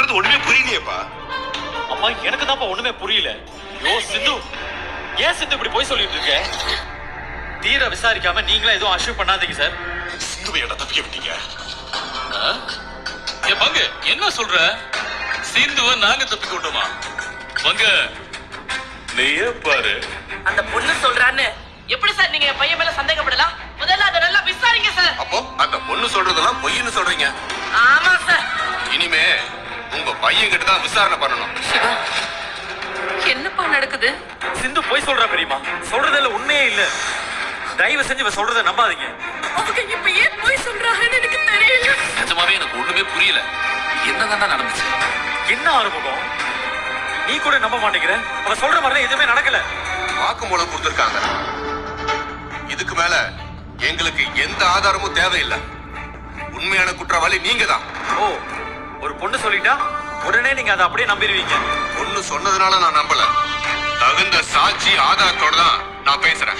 சொல்றது ஒண்ணுமே புரியலையேப்பா. அம்மா எனக்கு தான் ஒண்ணுமே புரியல. யோ சிந்து, ஏன் சிந்து இப்படி போய் சொல்லிட்டு இருக்க? தீர விசாரிக்காம நீங்களே எதுவும் அஷ்யூ பண்ணாதீங்க சார். சிந்துவை என்ன தப்பிக்க விட்டீங்க? என் பங்கு என்ன சொல்ற? சிந்துவை நாங்க தப்பிக்க விட்டோமா? பங்கு நீயே பாரு. அந்த பொண்ணு சொல்றான்னு எப்படி சார் நீங்க என் பையன் மேல சந்தேகப்படலாம்? முதல்ல அதை நல்லா விசாரிங்க சார். அப்போ அந்த பொண்ணு சொல்றதெல்லாம் பொய்ன்னு சொல்றீங்க? ஆமா சார். இனிமே உங்க பையன் கிட்ட தான் விசாரணை பண்ணணும். சிவா, என்னப்பா நடக்குது? சிந்து போய் சொல்றா பெரியமா. சொல்றதுல உண்மையே இல்ல. தயவு செஞ்சு இவ சொல்றத நம்பாதீங்க. அவங்க இப்ப ஏன் போய் சொல்றாங்கன்னு எனக்கு தெரியல. நிஜமாவே எனக்கு ஒண்ணுமே புரியல. என்னதான் நடந்துச்சு? என்ன ஆரம்பம்? நீ கூட நம்ப மாட்டேங்கிற. அவ சொல்ற மாதிரி எதுவுமே நடக்கல. வாக்குமூலம் கொடுத்திருக்காங்க. இதுக்கு மேல எங்களுக்கு எந்த ஆதாரமும் தேவையில்லை. உண்மையான குற்றவாளி நீங்க தான். ஓ, ஒரு பொண்ணு சொல்லிட்டா உடனே நீங்க அதை அப்படியே நம்பிடுவீங்க? பொண்ணு சொன்னதுனால நான் நம்பல. தகுந்த சாட்சி ஆதாரத்தோட தான் நான் பேசுறேன்.